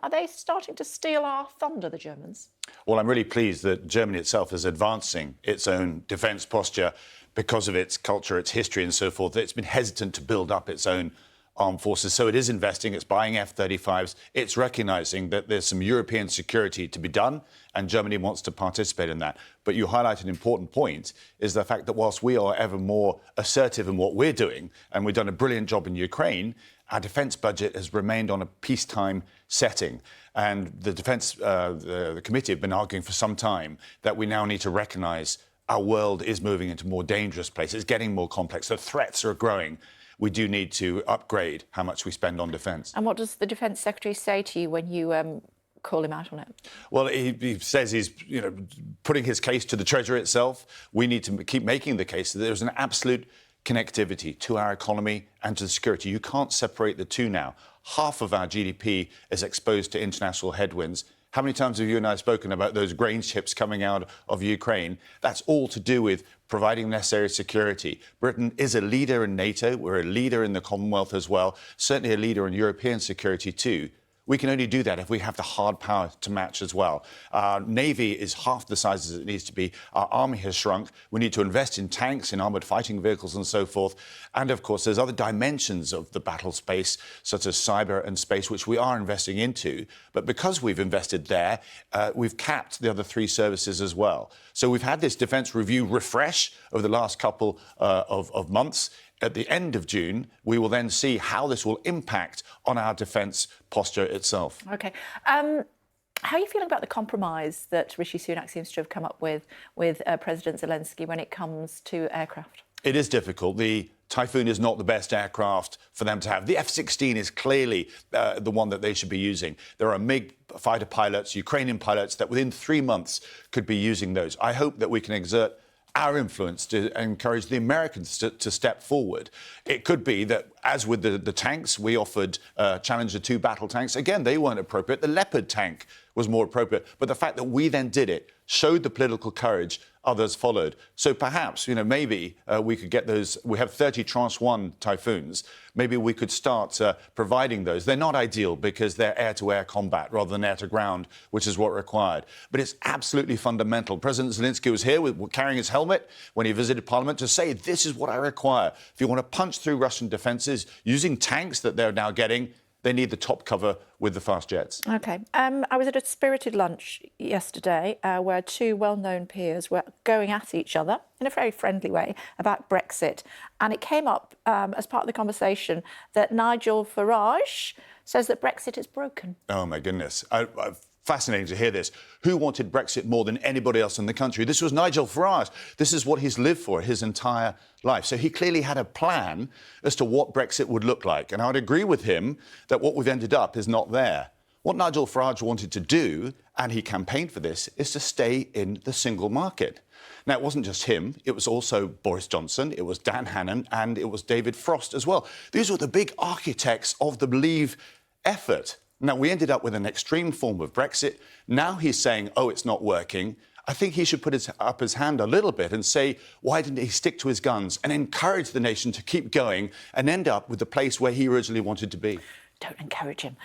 Are they starting to steal our thunder, the Germans? Well, I'm really pleased that Germany itself is advancing its own defence posture because of its culture, its history and so forth. It's been hesitant to build up its own armed forces. So it is investing, it's buying F-35s, it's recognising that there's some European security to be done and Germany wants to participate in that. But you highlight an important point, is the fact that whilst we are ever more assertive in what we're doing, and we've done a brilliant job in Ukraine, our defence budget has remained on a peacetime setting. And the Defence the committee have been arguing for some time that we now need to recognise our world is moving into more dangerous places. It's getting more complex. The threats are growing. We do need to upgrade how much we spend on defence. And what does the Defence Secretary say to you when you call him out on it? Well, he says he's putting his case to the Treasury itself. We need to keep making the case that there's an absolute connectivity to our economy and to the security. You can't separate the two now. Half of our GDP is exposed to international headwinds. How many times have you and I spoken about those grain ships coming out of Ukraine? That's all to do with providing necessary security. Britain is a leader in NATO. We're a leader in the Commonwealth as well, certainly a leader in European security too. We can only do that if we have the hard power to match as well. Our Navy is half the size as it needs to be. Our Army has shrunk. We need to invest in tanks, in armoured fighting vehicles and so forth. And, of course, there's other dimensions of the battle space, such as cyber and space, which we are investing into. But because we've invested there, we've capped the other three services as well. So we've had this defence review refresh over the last couple of months. At the end of June, we will then see how this will impact on our defence posture itself. OK. How are you feeling about the compromise that Rishi Sunak seems to have come up with President Zelensky when it comes to aircraft? It is difficult. The Typhoon is not the best aircraft for them to have. The F-16 is clearly the one that they should be using. There are MiG fighter pilots, Ukrainian pilots, that within 3 months could be using those. I hope that we can exert our influence to encourage the Americans to step forward. It could be that, as with the tanks, we offered Challenger 2 battle tanks. Again, they weren't appropriate. The Leopard tank was more appropriate. But the fact that we then did it showed the political courage. Others followed. So perhaps, maybe we could get those. We have 30 Tranche 1 Typhoons. Maybe we could start providing those. They're not ideal because they're air-to-air combat rather than air-to-ground, which is what required. But it's absolutely fundamental. President Zelensky was here carrying his helmet when he visited Parliament to say, this is what I require. If you want to punch through Russian defences using tanks that they're now getting, they need the top cover with the fast jets. OK. I was at a spirited lunch yesterday where two well-known peers were going at each other in a very friendly way about Brexit. And it came up as part of the conversation that Nigel Farage says that Brexit is broken. Oh, my goodness. Fascinating to hear this. Who wanted Brexit more than anybody else in the country? This was Nigel Farage. This is what he's lived for his entire life. So he clearly had a plan as to what Brexit would look like. And I would agree with him that what we've ended up is not there. What Nigel Farage wanted to do, and he campaigned for this, is to stay in the single market. Now, it wasn't just him. It was also Boris Johnson, it was Dan Hannan, and it was David Frost as well. These were the big architects of the Leave effort. Now, we ended up with an extreme form of Brexit. Now he's saying, oh, it's not working. I think he should put up his hand a little bit and say, why didn't he stick to his guns and encourage the nation to keep going and end up with the place where he originally wanted to be? Don't encourage him.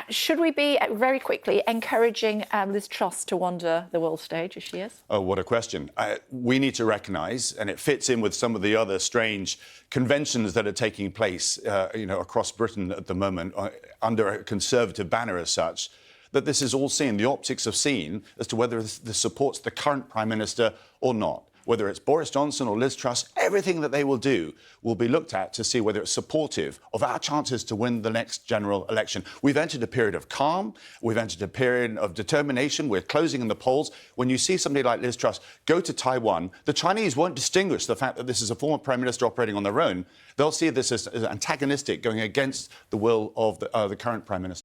Should we be, very quickly, encouraging Liz Truss to wander the world stage as she is? Oh, what a question. We need to recognise, and it fits in with some of the other strange conventions that are taking place across Britain at the moment, under a Conservative banner as such, that this is all seen, the optics of seen, as to whether this supports the current Prime Minister or not. Whether it's Boris Johnson or Liz Truss, everything that they will do will be looked at to see whether it's supportive of our chances to win the next general election. We've entered a period of calm. We've entered a period of determination. We're closing in the polls. When you see somebody like Liz Truss go to Taiwan, the Chinese won't distinguish the fact that this is a former Prime Minister operating on their own. They'll see this as antagonistic, going against the will of the current Prime Minister.